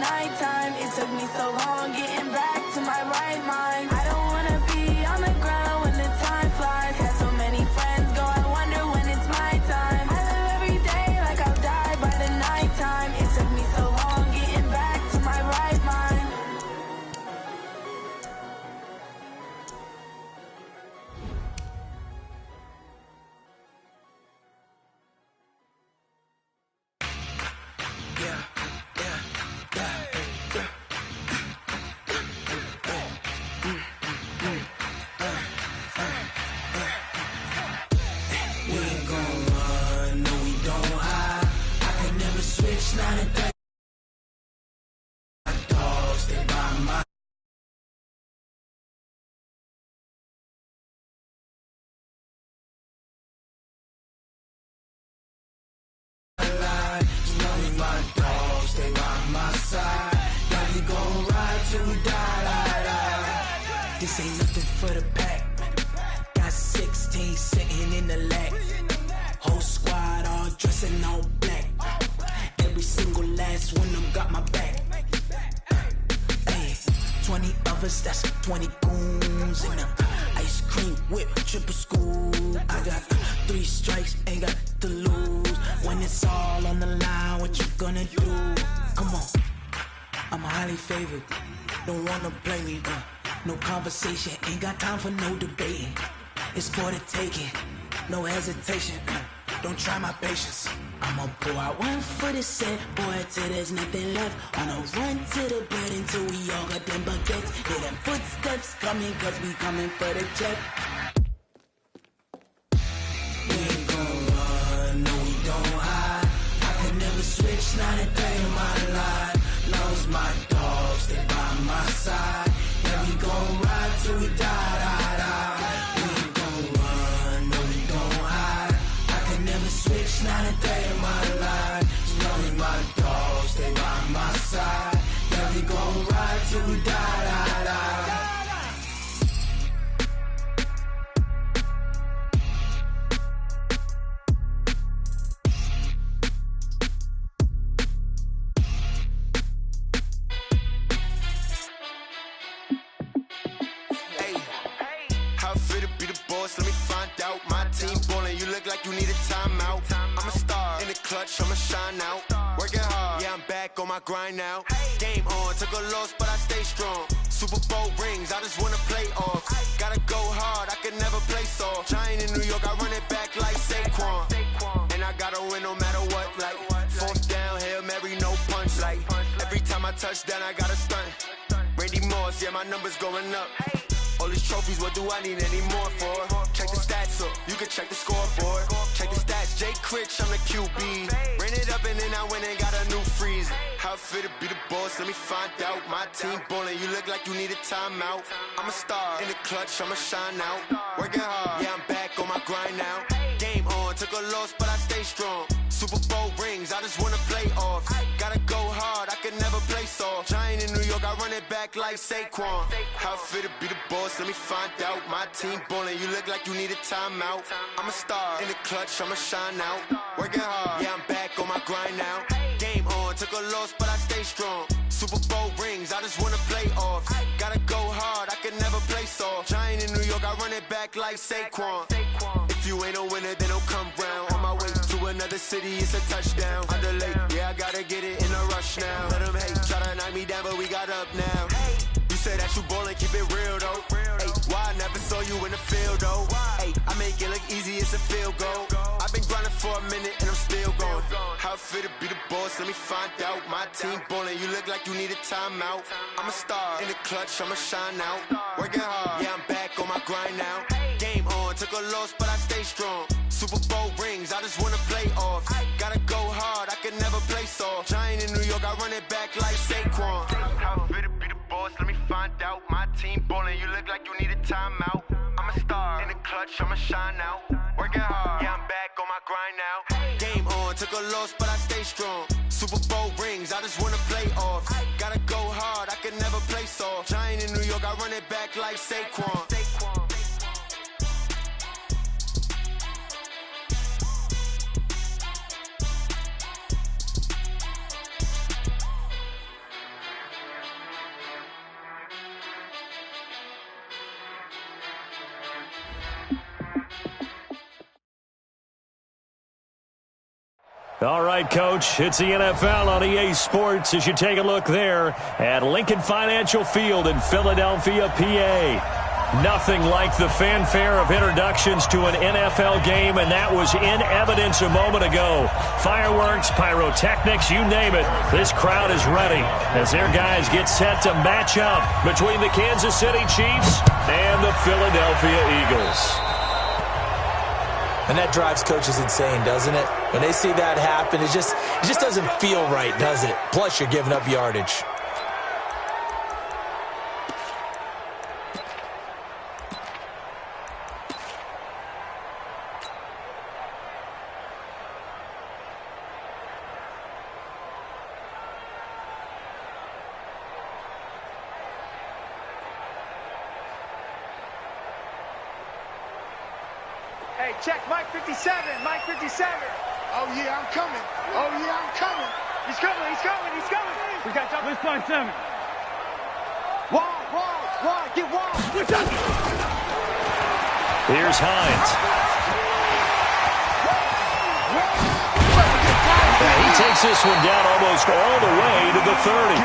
nighttime. It took me so long getting back to my right mind. I don't wanna be on the ground when the time flies. Had so many friends go, I wonder when it's my time. I live every day like I'll die by the nighttime. It took me so long getting back to my right mind. This ain't nothing for the pack. Got 16 sitting in the lap. Whole squad all dressing all black. Every single last one of them got my back. Hey, 20 of us, that's 20 goons in the ice cream whip, triple scoop. I got 3 strikes, ain't got to lose. When it's all on the line, what you gonna do? Come on, I'm highly favored. Don't wanna play me, no conversation, ain't got time for no debating. It's for the taking, no hesitation. Don't try my patience. I'ma pour out one for the set, boy, till there's nothing left. On a run to the bed until we all got them baguettes. Hear them footsteps coming, cause we coming for the jet. We ain't gon' run, no we don't hide. I can never switch, not a day in my life. Lost my dogs, they by my side. Yeah, we gon' ride till we die, die, die. We ain't gon' run, no we don't hide. I can never switch, not a day in my life. As long as my dogs stay by my side. Yeah, we gon' ride till we die, die, die. Let me find out. My team ballin', you look like you need a timeout. I'm a star in the clutch, I'ma shine out. Working hard, yeah, I'm back on my grind now. Game on, took a loss, but I stay strong. Super Bowl rings, I just wanna play off. Gotta go hard, I can never play soft. Giant in New York, I run it back like Saquon. And I gotta win no matter what, like 4th down, Hail Mary, no punch. Like every time I touch down, I gotta stunt. Randy Moss, yeah, my numbers going up. All these trophies, what do I need any more for? Check the stats up, you can check the scoreboard. Check the stats, Jay Critch, I'm the QB. Ran it up and then I went and got a new freeze. How it feel to be the boss, let me find out. My team ballin', you look like you need a timeout. I'm a star in the clutch, I'ma shine out. Working hard, yeah, I'm back on my grind now. Game on, took a loss, but I stay strong. Super Bowl rings, I just wanna play off. Gotta go hard, I can never play soft. Giant in New York, I run it back like Saquon. How it feel to be the boss, let me find out. My team ballin', you look like you need a timeout. I'm a star in the clutch, I'ma shine out. Working hard, yeah, I'm back on my grind now. Game on, took a loss, but I stay strong. Super Bowl rings, I just wanna play off. Gotta go hard, I can never play soft. Giant in New York, I run it back like Saquon. If you ain't a winner, then don't come round. On my way to another city, it's a touchdown. Underlay, yeah, I gotta get it in a rush now. Let them hate, try to knock me down, but we got up now. You said that you ballin', keep it real though. Hey, why I never saw you in the field though? Hey, I make it look easy, it's a field goal. I've been grinding for a minute and I'm still going. How it feel to be the boss, let me find out. My team ballin', you look like you need a timeout. I'm a star in the clutch, I'ma shine out. Working hard, yeah, I'm back on my grind now. Game on, took a loss, but I stay strong. Super Bowl rings, I just wanna play off. Gotta go hard, I can never play soft. Giant in New York, I run it back like Saquon. How it feel to be the boss, let me find out. My team ballin', you look like you need a timeout. I'm a star in the clutch, I'ma shine out. Working hard, yeah, I'm back on my grind now. Game on, took a loss, but I stay strong. Super Bowl rings, I just wanna play off. Gotta go hard, I can never play soft. Giant in New York, I run it back like Saquon. All right, Coach, it's the NFL on EA Sports as you take a look there at Lincoln Financial Field in Philadelphia, PA. Nothing like the fanfare of introductions to an NFL game, and that was in evidence a moment ago. Fireworks, pyrotechnics, you name it. This crowd is ready as their guys get set to match up between the Kansas City Chiefs and the Philadelphia Eagles. And that drives coaches insane, doesn't it? When they see that happen, it just doesn't feel right, does it? Plus, you're giving up yardage. Hey, check Mike 57, Mike 57. Oh, yeah, I'm coming. Oh, yeah, I'm coming. He's coming, he's coming, he's coming. We got double. Let's find 7. Wall, get wall. Here's Hines. He takes this one down almost all the way to the 30.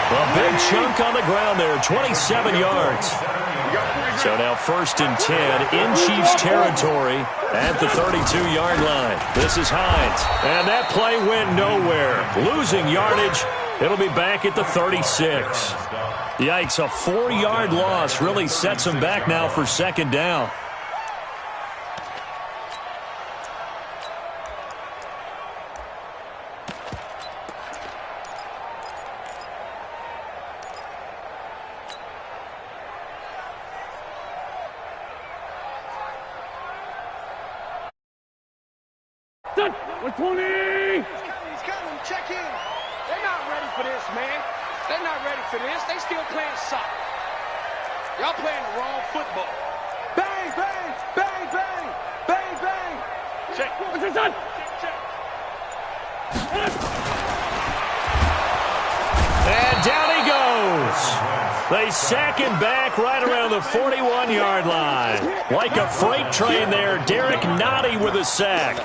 A big chunk on the ground there, 27 yards. So now 1st and 10 in Chiefs territory at the 32-yard line. This is Hines. And that play went nowhere. Losing yardage. It'll be back at the 36. Yikes, a 4-yard loss really sets them back now for 2nd down. He's coming, check in. They're not ready for this, man. They're not ready for this. They still playing soccer. Y'all playing the wrong football. Bang, bang, bang, bang, bang, bang. Check. What's this on? Check. And down he goes. They sack him back right around the 41-yard line. Like a freight train there, Derek Nottie with a sack.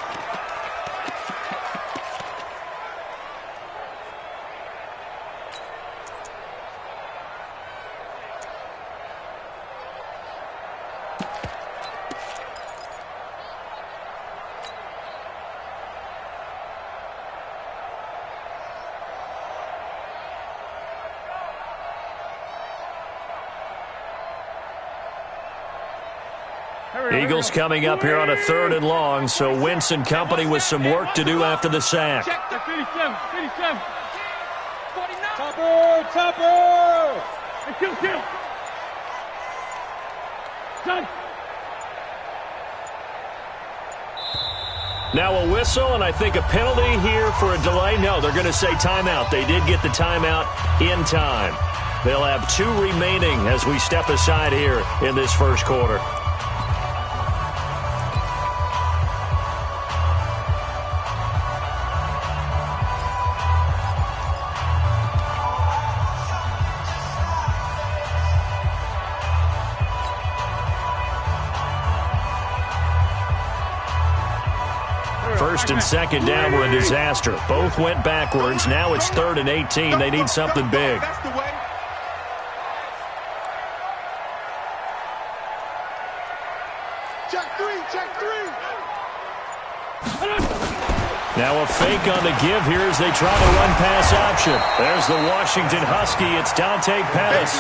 Eagles coming up here on a 3rd and long, so Wentz and company with some work to do after the sack. Check the 57. 49. Topper. And kill. Done. Now a whistle, and I think a penalty here for a delay. No, they're going to say timeout. They did get the timeout in time. They'll have 2 remaining as we step aside here in this first quarter. First and 2nd down were a disaster. Both went backwards. Now it's 3rd and 18. They need something big. That's the way. Check 3. Now a fake on the give here as they try to run pass option. There's the Washington Husky. It's Dante Pettis.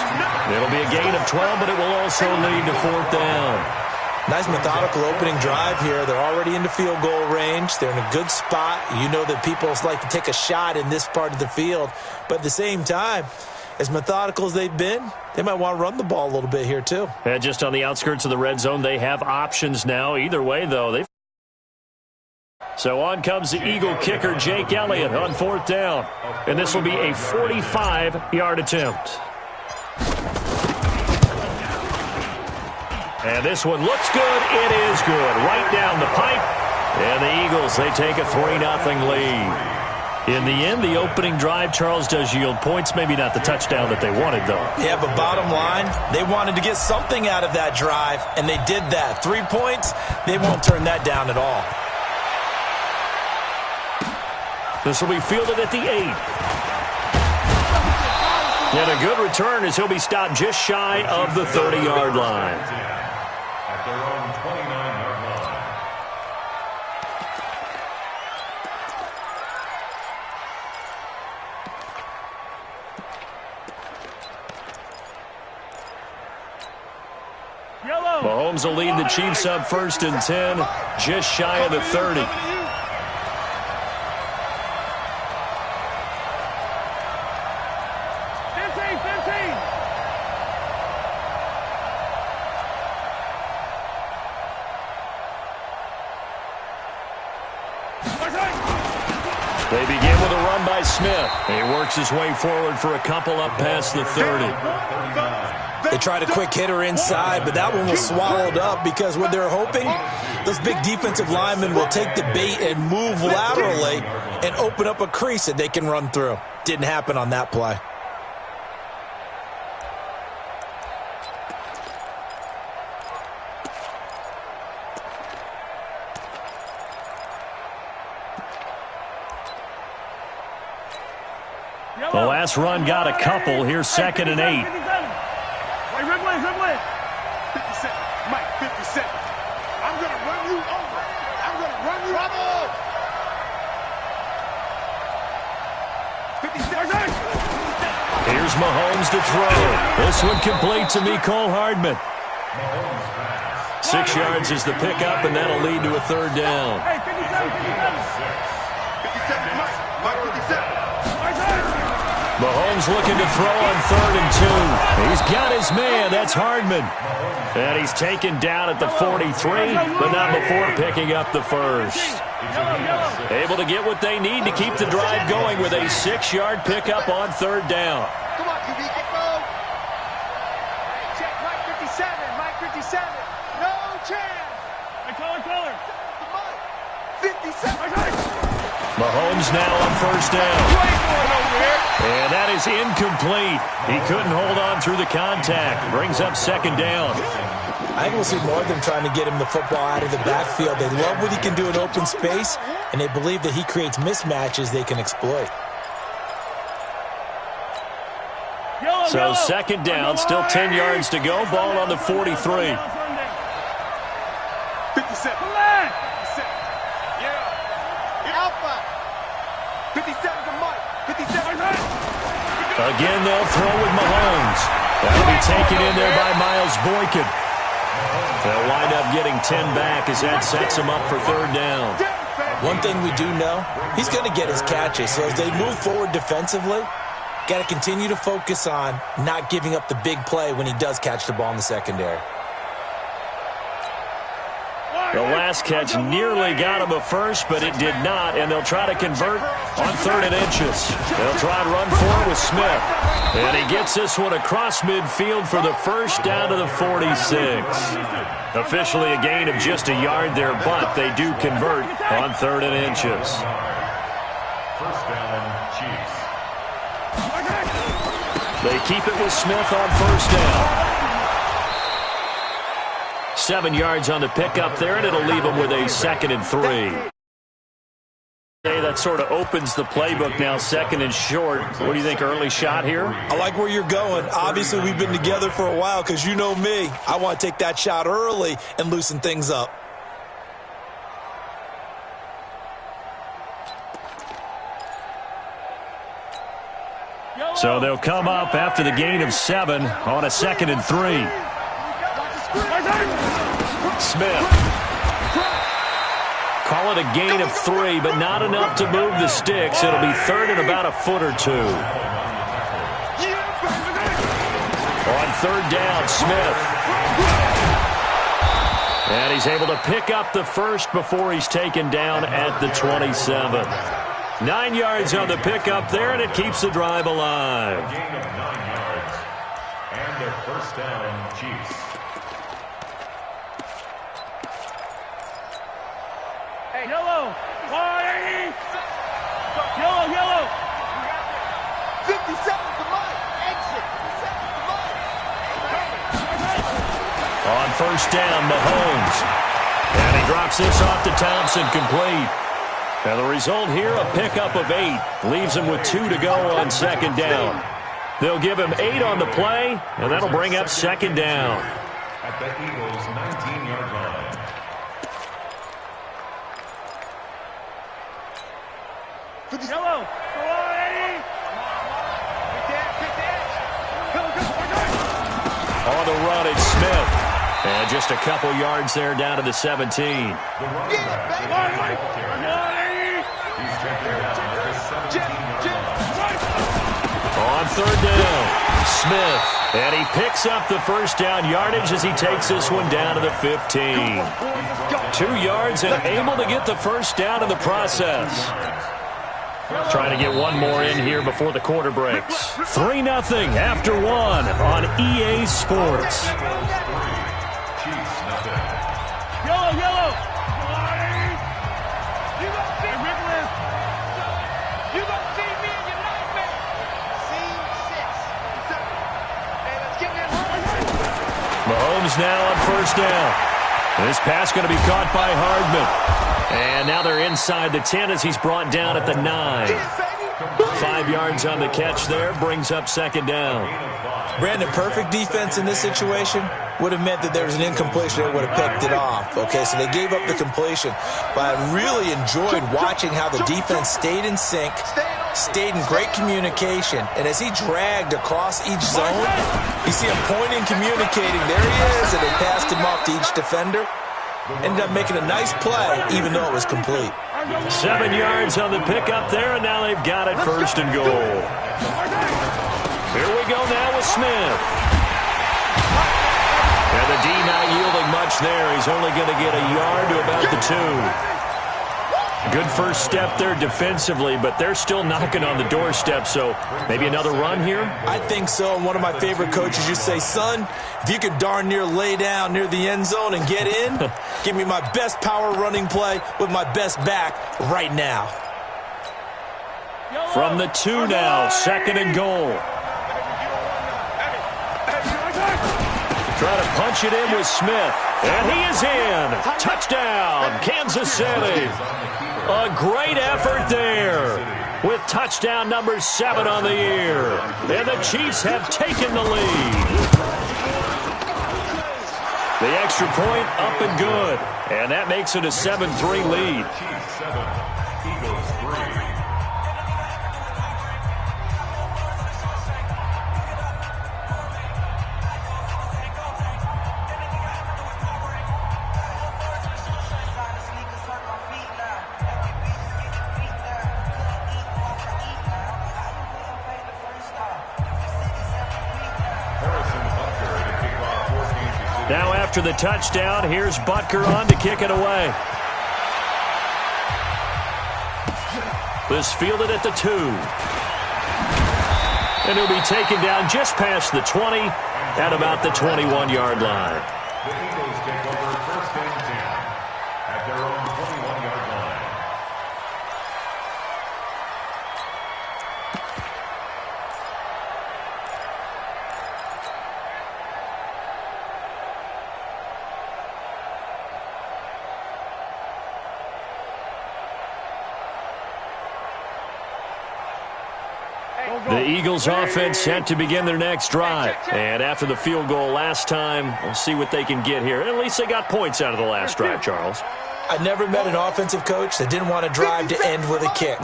It'll be a gain of 12, but it will also lead to 4th down. Nice methodical opening drive here. They're already into field goal range. They're in a good spot. You know that people like to take a shot in this part of the field. But at the same time, as methodical as they've been, they might want to run the ball a little bit here too. And just on the outskirts of the red zone, they have options now. Either way, though, so on comes the Eagle kicker, Jake Elliott, on 4th down. And this will be a 45-yard attempt. And this one looks good. It is good. Right down the pipe. And the Eagles, they take a 3-0 lead. In the end, the opening drive, Charles, does yield points. Maybe not the touchdown that they wanted, though. Yeah, but bottom line, they wanted to get something out of that drive, and they did that. 3 points, they won't turn that down at all. This will be fielded at the 8. And a good return as he'll be stopped just shy of the 30-yard line. At their own 29-yard line. Mahomes will lead the Chiefs up 1st and 10, just shy of the 30. They begin with a run by Smith. He works his way forward for a couple up past the 30. They tried a quick hitter inside, but that one was swallowed up because what they're hoping, those big defensive linemen will take the bait and move laterally and open up a crease that they can run through. Didn't happen on that play. The last run got a couple. Here's 2nd and 8. Wait, Ridley. 57. Mike, 57. I'm going to run you over. I'm going to run you over. 57. Here's Mahomes to throw. This one complete to Mecole Hardman. 6 yards is the pickup, and that'll lead to a 3rd down. Hey, 57. 57, Mike, 57. Mahomes looking to throw on 3rd and 2. He's got his man. That's Hardman. And he's taken down at the 43, but not before picking up the first. Able to get what they need to keep the drive going with a 6-yard pickup on 3rd down. Come on, QB, get low. Check, Mike 57, Mike 57. No chance. Hey, color. 57. Mahomes now on 1st down. And that is incomplete. He couldn't hold on through the contact. Brings up 2nd down. I think we'll see more of them trying to get him the football out of the backfield. They love what he can do in open space, and they believe that he creates mismatches they can exploit. So 2nd down, still 10 yards to go. Ball on the 43. 57. Alpha. 57 to Mike. 57. Again, they'll throw with Mahomes. That'll be taken in there by Miles Boykin. They'll wind up getting 10 back as that sets him up for 3rd down. One thing we do know, he's going to get his catches. So as they move forward defensively, got to continue to focus on not giving up the big play when he does catch the ball in the secondary. The last catch nearly got him a first, but it did not, and they'll try to convert on 3rd and inches. They'll try and run forward with Smith. And he gets this one across midfield for the first down to the 46. Officially a gain of just a yard there, but they do convert on 3rd and inches. 1st down, Chiefs. They keep it with Smith on 1st down. 7 yards on the pickup there, and it'll leave them with a 2nd and 3. That sort of opens the playbook now, 2nd and short. What do you think, early shot here? I like where you're going. Obviously, we've been together for a while because you know me. I want to take that shot early and loosen things up. So they'll come up after the gain of 7 on a 2nd and 3. Smith. Call it a gain of 3, but not enough to move the sticks. It'll be 3rd and about a foot or 2. On 3rd down, Smith. And he's able to pick up the first before he's taken down at the 27. 9 yards on the pickup there, and it keeps the drive alive. Gain of 9 yards. And their 1st down, Chiefs. Hey, yellow. 57 to Mike. Exit. 57 to Mike. On 1st down, Mahomes. And he drops this off to Thompson, complete. And the result here, a pickup of 8. Leaves him with 2 to go on second down. They'll give him 8 on the play, and that'll bring up second down. At the Eagles' 19-yard line. Yellow. Come on, Eddie. On the run, it's Smith. And just a couple yards there down to the 17. The running back. Come on, Eddie. He's taken down at the 17-yard line. On third down, Smith. And he picks up the first down yardage as he takes this one down to the 15. 2 yards and able to get the first down in the process. Trying to get one more in here before the quarter breaks. 3-0 after 1 on EA Sports. Yellow. You gonna see Nicholas. You gonna see me in your nightmare. Scene 6. Hey, let's get that. Mahomes now on first down. This pass going to be caught by Hardman. And now they're inside the 10 as he's brought down at the 9. 5 yards on the catch there, brings up second down. Brandon, perfect defense in this situation would have meant that there was an incompletion that would have picked it off. Okay, so they gave up the completion. But I really enjoyed watching how the defense stayed in sync, stayed in great communication. And as he dragged across each zone, you see him pointing, communicating. There he is, and they passed him off to each defender. Ended up making a nice play, even though it was complete. 7 yards on the pickup there, and now they've got it first and goal. Here we go now with Smith. And the D not yielding much there. He's only going to get a yard to about the 2. Good first step there defensively, but they're still knocking on the doorstep, so maybe another run here? I think so. And one of my favorite coaches used to say, son, if you could darn near lay down near the end zone and get in, give me my best power running play with my best back right now. From the 2 now, second and goal. Trying to punch it in with Smith. And he is in. Touchdown, Kansas City. A great effort there with touchdown number 7 on the year. And the Chiefs have taken the lead. The extra point up and good. And that makes it a 7-3 lead. Chiefs 7, Eagles 3. Now after the touchdown, here's Butker on to kick it away. This fielded at the 2. And he'll be taken down just past the 20 at about the 21-yard line. The Eagles take over first and 10 at their own 21-yard line. The Eagles offense set to begin their next drive. And after the field goal last time, we'll see what they can get here. At least they got points out of the last drive, Charles. I never met an offensive coach that didn't want to drive to end with a kick.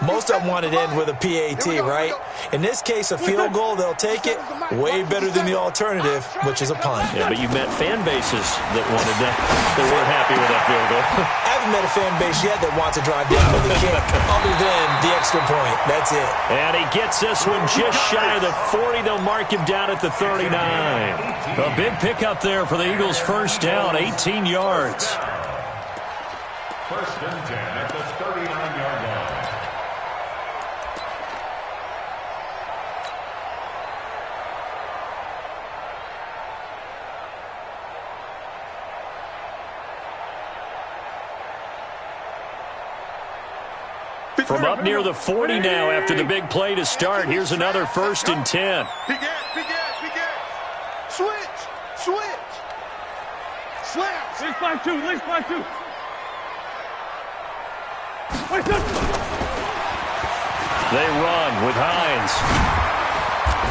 Most of them wanted to end with a PAT, right? In this case, a field goal, they'll take it. Way better than the alternative, which is a punt. Yeah, but you've met fan bases that wanted that, that weren't happy with that field goal. I haven't met a fan base yet that wants to drive down with a kick, other than the extra point. That's it. And he gets this one just shy of the 40. They'll mark him down at the 39. A big pickup there for the Eagles' first down, 18 yards. First and 10 at the 39-yard line. From up near the 40 now after the big play to start. Here's another first and 10. Big ass. Switch. Slam. Least by two. They run with Hines.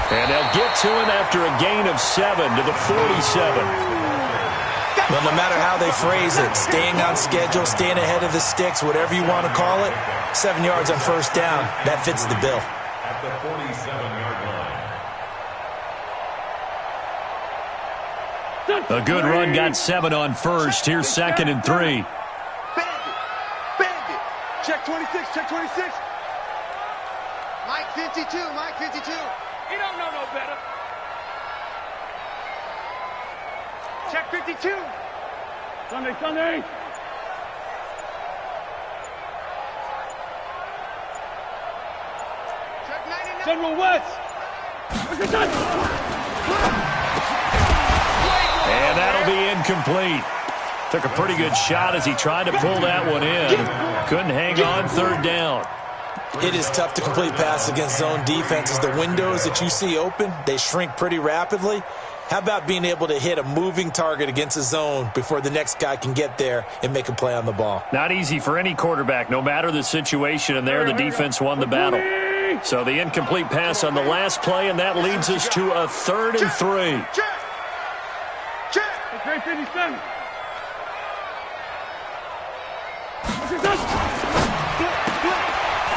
And they'll get to him after a gain of 7 to the 47. Well, no matter how they phrase it, staying on schedule, staying ahead of the sticks, whatever you want to call it, 7 yards on first down, that fits the bill. At the 47-yard line. A good run got 7 on first. Here's 2nd and 3. Bandit. Check 26, check 26. Mike 52, Mike 52. He don't know no better. Check 52. Sunday. Check 99. General West. And that'll be incomplete. Took a pretty good shot as he tried to pull that one in. Couldn't hang on 3rd down. It is tough to complete passes against zone defenses. The windows that you see open, they shrink pretty rapidly. How about being able to hit a moving target against a zone before the next guy can get there and make a play on the ball? Not easy for any quarterback, no matter the situation, and there the defense won the battle. So the incomplete pass on the last play, and that leads us to a 3rd and 3. Check 57.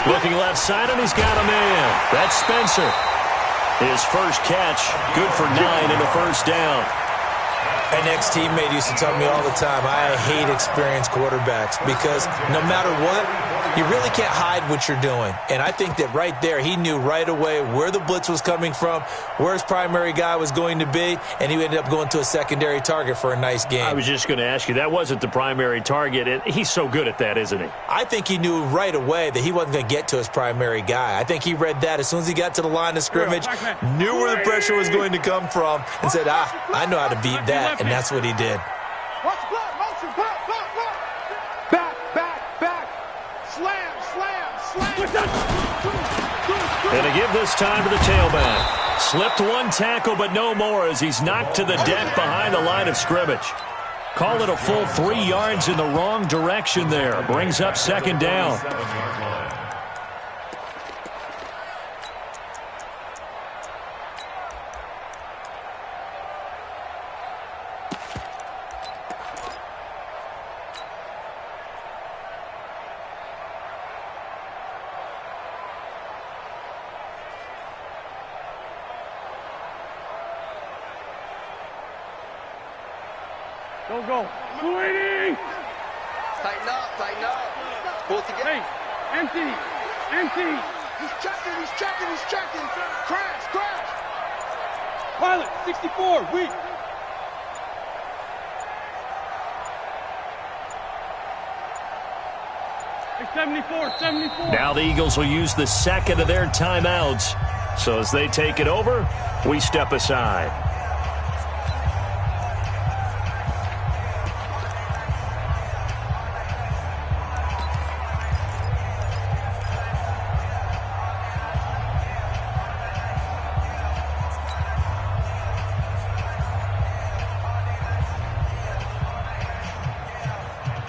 Looking left side, and he's got a man. That's Spencer. His first catch, good for 9 and a first down. An ex-teammate used to tell me all the time, I hate experienced quarterbacks because no matter what, you really can't hide what you're doing. And I think that right there, he knew right away where the blitz was coming from, where his primary guy was going to be, and he ended up going to a secondary target for a nice game. I was just going to ask you, that wasn't the primary target. He's so good at that, isn't he? I think he knew right away that he wasn't going to get to his primary guy. I think he read that as soon as he got to the line of scrimmage, knew where the pressure was going to come from, and said, I know how to beat that. And that's what he did. Watch the block, motion, block. Back. Slam. And to give this time to the tailback. Slipped one tackle, but no more as he's knocked to the deck behind the line of scrimmage. Call it a full 3 yards in the wrong direction there. Brings up 2nd down. Go. 280. Tighten up. Pull it together. Hey, empty. He's checking. Crash. Pilot, 64, weak. Hey, 74. Now the Eagles will use the 2nd of their timeouts. So as they take it over, we step aside.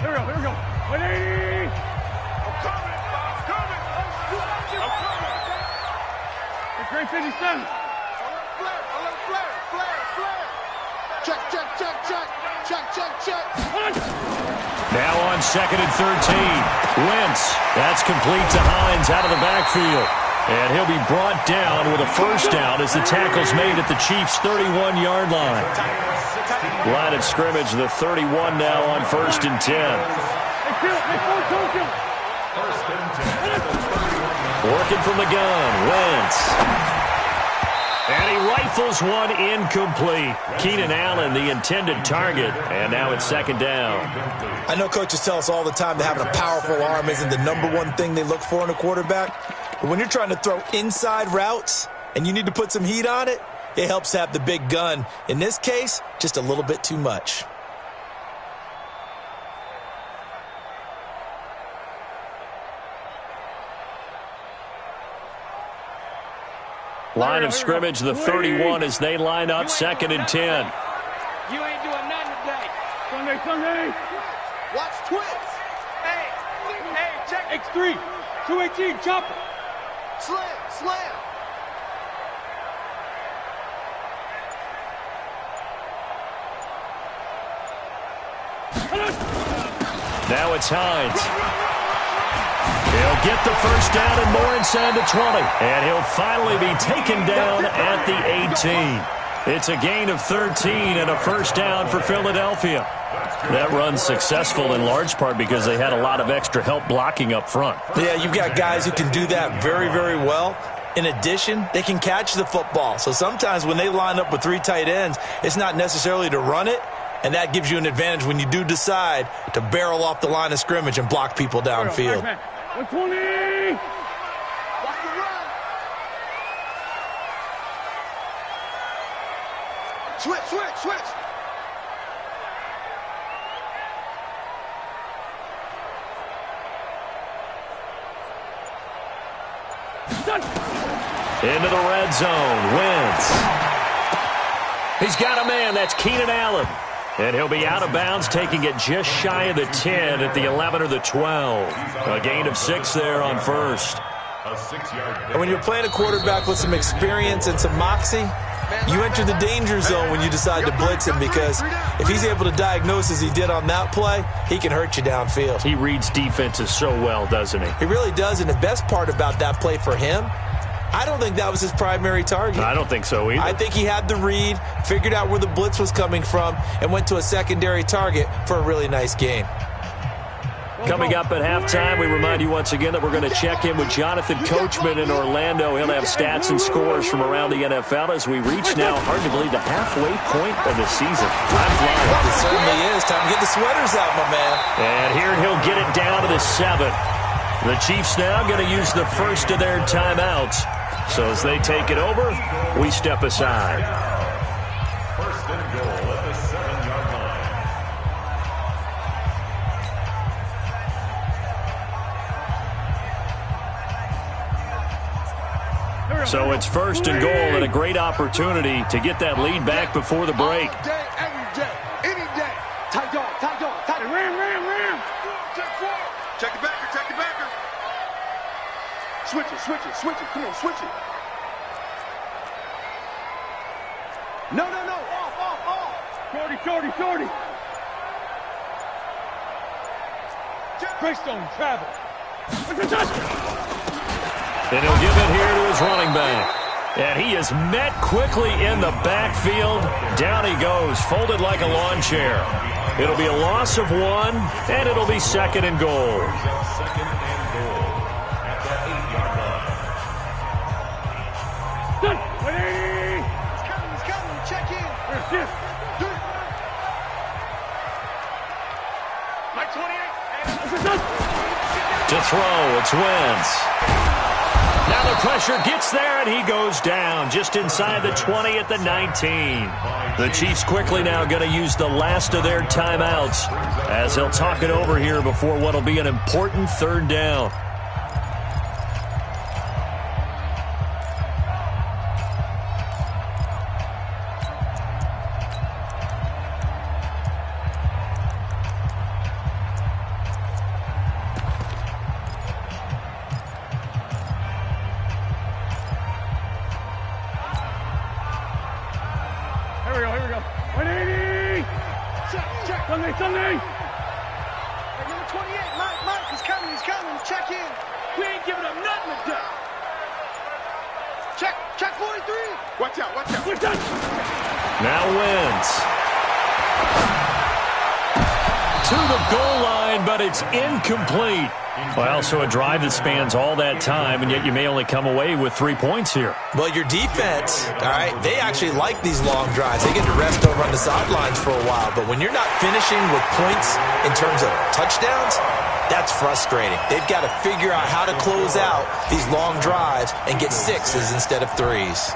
Here we go. 180. I'm coming. It's grade 57. Flare. Check. Now on 2nd and 13. Wentz. That's complete to Hines out of the backfield. And he'll be brought down with a first down as the tackle's made at the Chiefs' 31-yard line. Line of scrimmage, the 31 now on 1st and 10. Working from the gun, Wentz. And he rifles one incomplete. Keenan Allen, the intended target, and now it's 2nd down. I know coaches tell us all the time that having a powerful arm isn't the #1 thing they look for in a quarterback. But when you're trying to throw inside routes and you need to put some heat on it, it helps to have the big gun. In this case, just a little bit too much. Line of scrimmage, the 31 as they line up 2nd and 10. You ain't doing nothing today. Sunday. Watch twist. Hey, check X3, 218, chopper. Slam, slam. Now it's Hines. He'll get the first down and more inside the 20. And he'll finally be taken down at the 18. It's a gain of 13 and a first down for Philadelphia. That run's successful in large part because they had a lot of extra help blocking up front. Yeah, you've got guys who can do that very, very well. In addition, they can catch the football. So sometimes when they line up with 3 tight ends, it's not necessarily to run it, and that gives you an advantage when you do decide to barrel off the line of scrimmage and block people downfield. 120! Block the run. Switch, switch, switch. Into the red zone. Wentz. He's got a man. That's Keenan Allen. And he'll be out of bounds, taking it just shy of the 10 at the 11 or the 12. A gain of 6 there on first. And when you're playing a quarterback with some experience and some moxie, you enter the danger zone when you decide to blitz him, because if he's able to diagnose as he did on that play, he can hurt you downfield. He reads defenses so well, doesn't he? He really does, and the best part about that play for him, I don't think that was his primary target. I don't think so either. I think he had the read, figured out where the blitz was coming from, and went to a secondary target for a really nice gain. Coming up at halftime, we remind you once again that we're going to check in with Jonathan Coachman in Orlando. He'll have stats and scores from around the NFL as we reach now, hard to believe, the halfway point of the season. Time flying. It certainly is. Time to get the sweaters out, my man. And here he'll get it down to the 7. The Chiefs now going to use the first of their timeouts. So as they take it over, we step aside. First and goal at the 7-yard line. So it's first and goal and a great opportunity to get that lead back before the break. All day, every day, any day. Tight dog, tight dog, tight dog. Ram. Check the backer, check the backer. Switch it, switch it, switch it. Come on, switch it. No. Off. Shorty. Greystone, travel. And he'll give it here to his running back. And he is met quickly in the backfield. Down he goes, folded like a lawn chair. It'll be a loss of 1, and it'll be second and goal. Second and goal at the 8-yard line. He's coming. Check in. My 28. To throw, it's Wentz. Now the pressure gets there, and he goes down just inside the 20 at the 19. The Chiefs quickly now going to use the last of their timeouts as they'll talk it over here before what will be an important third down. Here we go. 180! Check. Sunday! Hey, number 28, Mike, he's coming. Check in. We ain't giving up nothing today. Check 43. Watch out. We're done. Now Wentz. To the goal line, but it's incomplete. Well, so a drive that spans all that time, and yet you may only come away with 3 points here. Well, your defense, all right, they actually like these long drives. They get to rest over on the sidelines for a while. But when you're not finishing with points in terms of touchdowns, that's frustrating. They've got to figure out how to close out these long drives and get 6s instead of 3s.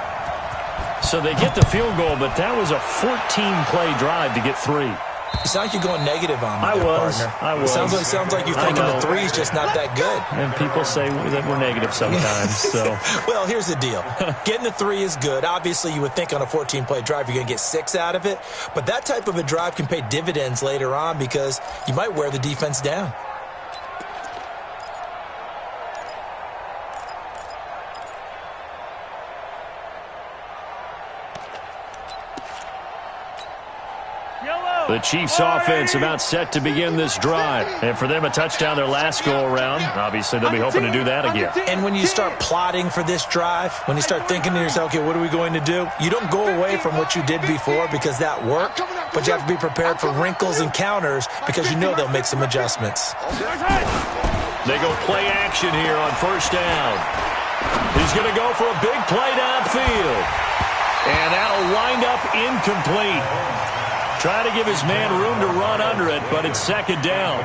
So they get the field goal, but that was a 14-play drive to get 3. You sound like you're going negative on me, I was. Sounds like you're thinking the 3's just not that good. And people say that we're negative sometimes. So, well, here's the deal. Getting the 3 is good. Obviously, you would think on a 14-play drive you're going to get 6 out of it. But that type of a drive can pay dividends later on because you might wear the defense down. The Chiefs offense about set to begin this drive. And for them, a touchdown their last go-around. Obviously, they'll be hoping to do that again. And when you start plotting for this drive, when you start thinking to yourself, okay, what are we going to do? You don't go away from what you did before because that worked, but you have to be prepared for wrinkles and counters because you know they'll make some adjustments. They go play action here on first down. He's going to go for a big play downfield. And that'll wind up incomplete. Trying to give his man room to run under it, but it's second down.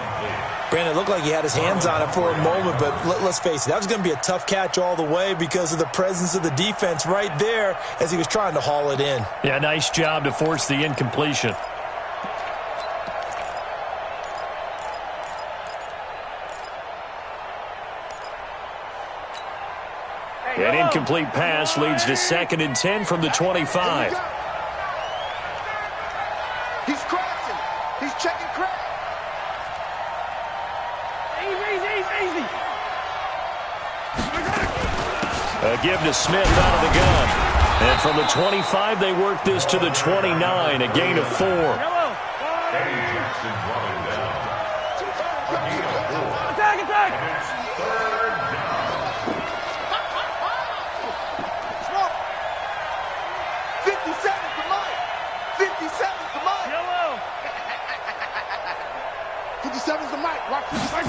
Brandon, it looked like he had his hands on it for a moment, but let's face it, that was going to be a tough catch all the way because of the presence of the defense right there as he was trying to haul it in. Yeah, nice job to force the incompletion. An incomplete pass leads to 2nd and 10 from the 25. He's crashing. He's checking crash. Easy. A give to Smith out of the gun. And from the 25, they work this to the 29, a gain of 4. Attack! 57's the Mike. 57's the Mike. Yellow. 57's the Mike. Watch 57.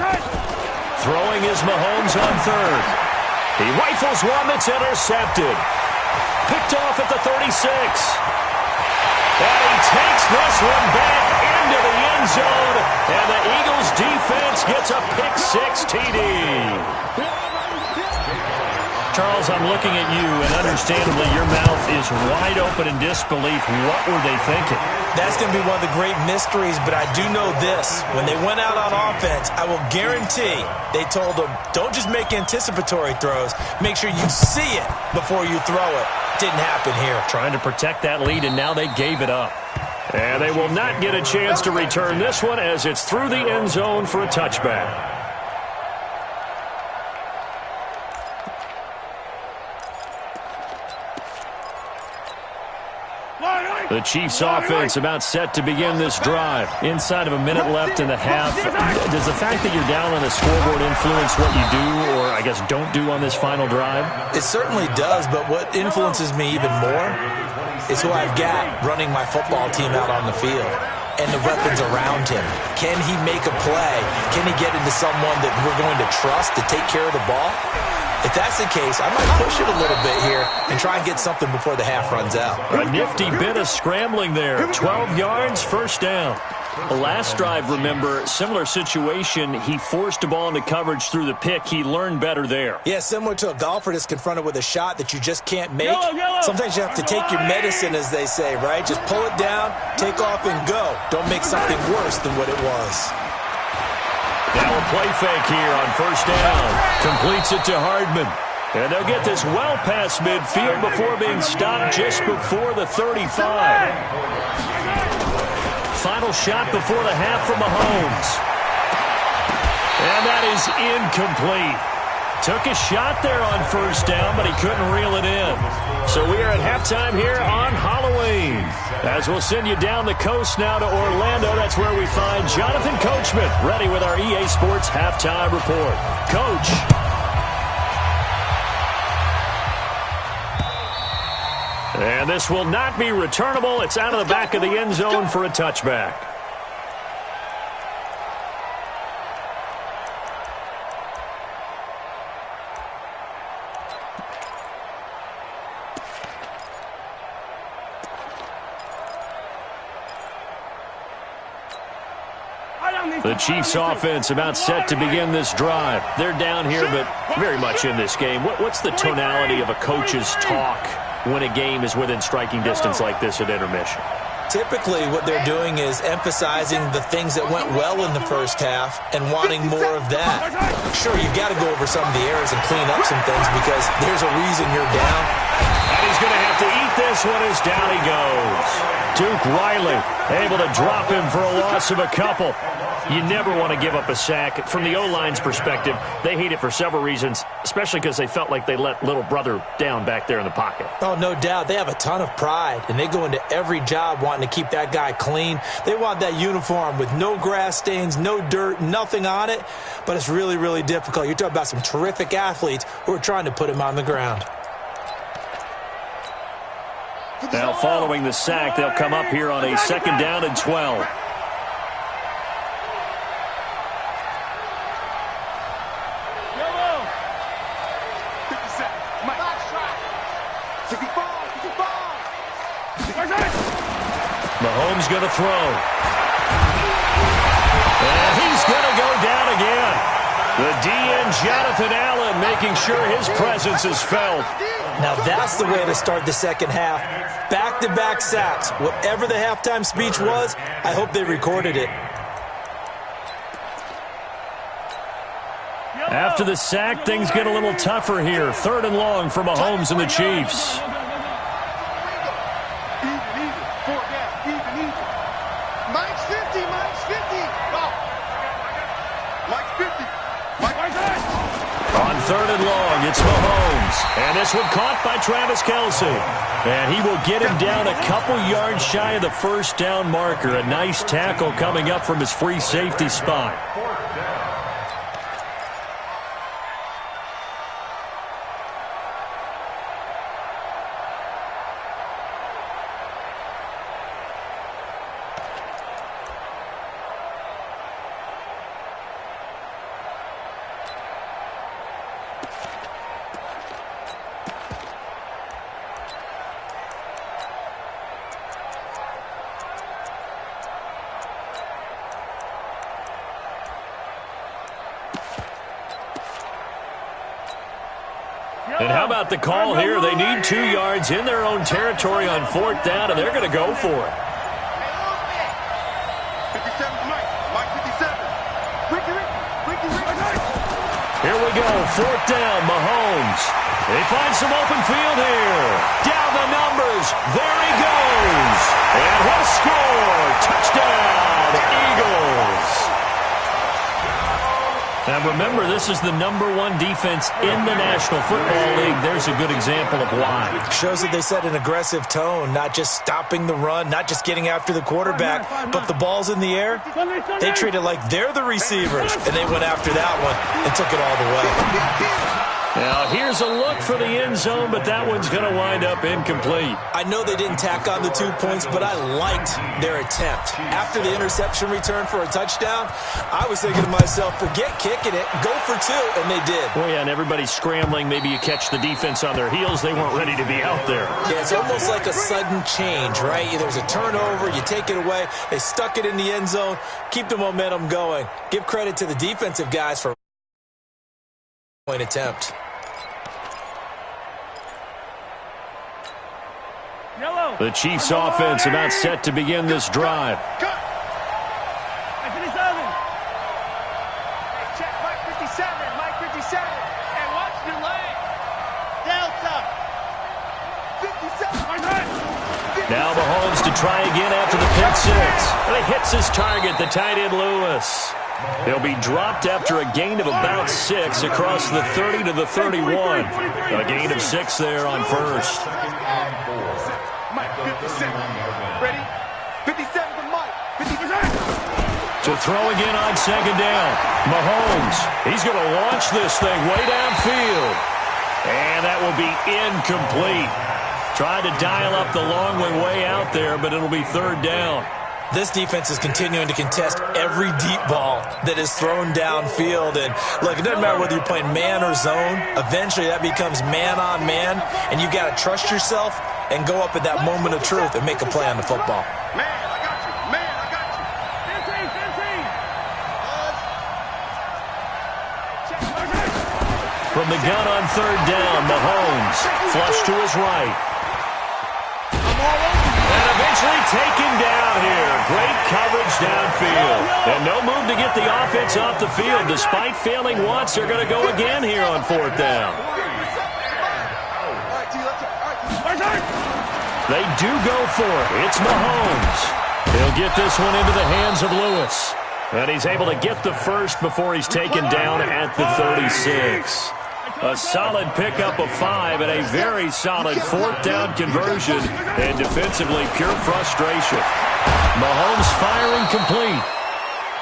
Throwing is Mahomes on 3rd. He rifles one that's intercepted. Picked off at the 36. And he takes this one back into the end zone. And the Eagles defense gets a pick-6 TD. Charles, I'm looking at you, and understandably, your mouth is wide open in disbelief. What were they thinking? That's going to be one of the great mysteries, but I do know this. When they went out on offense, I will guarantee they told them, don't just make anticipatory throws. Make sure you see it before you throw it. Didn't happen here. Trying to protect that lead, and now they gave it up. And they will not get a chance to return this one as it's through the end zone for a touchback. The Chiefs offense about set to begin this drive. Inside of a minute left in the half. Does the fact that you're down on the scoreboard influence what you do or, I guess, don't do on this final drive? It certainly does, but what influences me even more is who I've got running my football team out on the field and the weapons around him. Can he make a play? Can he get into someone that we're going to trust to take care of the ball? If that's the case, I might push it a little bit here and try and get something before the half runs out. A nifty bit of scrambling there. 12 yards, first down. The last drive, remember, similar situation. He forced a ball into coverage through the pick. He learned better there. Yeah, similar to a golfer that's confronted with a shot that you just can't make. Sometimes you have to take your medicine, as they say, right? Just pull it down, take off, and go. Don't make something worse than what it was. Now a play fake here on first down. Completes it to Hardman. And they'll get this well past midfield before being stopped just before the 35. Final shot before the half from Mahomes. And that is incomplete. Took a shot there on first down, but he couldn't reel it in. So we are at halftime here on Halloween. As we'll send you down the coast now to Orlando, that's where we find Jonathan Coachman, ready with our EA Sports Halftime Report. Coach. And this will not be returnable. It's out of the back of the end zone for a touchback. The Chiefs offense about set to begin this drive. They're down here, but very much in this game. What's the tonality of a coach's talk when a game is within striking distance like this at intermission? Typically, what they're doing is emphasizing the things that went well in the first half and wanting more of that. Sure, you've got to go over some of the errors and clean up some things because there's a reason you're down. And he's going to have to eat this this one is down he goes. Duke Riley able to drop him for a loss of a couple. You never want to give up a sack. From the O-line's perspective, they hate it for several reasons, especially because they felt like they let little brother down back there in the pocket. Oh, no doubt. They have a ton of pride, and they go into every job wanting to keep that guy clean. They want that uniform with no grass stains, no dirt, nothing on it, but it's really, really difficult. You're talking about some terrific athletes who are trying to put him on the ground. Now, following the sack, they'll come up here on a 2nd down and 12. Mahomes going to throw. And he's going to go down again. The DN, Jonathan Allen, making sure his presence is felt. Now that's the way to start the second half. Back-to-back sacks. Whatever the halftime speech was, I hope they recorded it. After the sack, things get a little tougher here. 3rd and long for Mahomes and the Chiefs. On 3rd and long, it's Mahomes. And this one caught by Travis Kelce. And he will get him down a couple yards shy of the 1st down marker. A nice tackle coming up from his free safety spot. And how about the call here? They need 2 yards in their own territory on 4th down, and they're going to go for it. 57, Mike 57. Here we go, 4th down, Mahomes. They find some open field here. Down the numbers. There he goes. And he'll score. Touchdown, Eagles. Now remember, this is the #1 defense in the National Football League. There's a good example of why. Shows that they set an aggressive tone, not just stopping the run, not just getting after the quarterback, but the ball's in the air. They treat it like they're the receivers, and they went after that one and took it all the way. Now here's a look for the end zone, but that one's going to wind up incomplete. I know they didn't tack on the 2 points, but I liked their attempt. After the interception return for a touchdown, I was thinking to myself, forget kicking it, go for 2, and they did. Well, yeah, and everybody's scrambling. Maybe you catch the defense on their heels. They weren't ready to be out there. Yeah, it's almost like a sudden change, right? There's a turnover, you take it away, they stuck it in the end zone, keep the momentum going. Give credit to the defensive guys for point attempt. The Chiefs offense about set to begin this drive. Check Mike 57. And watch your leg. Delta. 57. Now Mahomes to try again after the pick six. And he hits his target, the tight end Lewis. He'll be dropped after a gain of about 6 across the 30 to the 31. A gain of 6 there on first. Mike 57. Ready? 57 to Mike. 57. To throw again on 2nd down. Mahomes, he's going to launch this thing way downfield. And that will be incomplete. Tried to dial up the long way out there, but it'll be 3rd down. This defense is continuing to contest every deep ball that is thrown downfield. And, look, it doesn't matter whether you're playing man or zone. Eventually that becomes man-on-man, and you got to trust yourself and go up at that moment of truth and make a play on the football. Man, I got you. Man, I got you. 15. From the gun on 3rd down, Mahomes flush to his right. And eventually taken down here. Great coverage downfield. And no move to get the offense off the field. Despite failing once, they're going to go again here on 4th down. They do go for it. It's Mahomes. He'll get this one into the hands of Lewis. And he's able to get the first before he's taken down at the 36. A solid pickup of 5 and a very solid fourth down conversion. And defensively, pure frustration. Mahomes firing complete.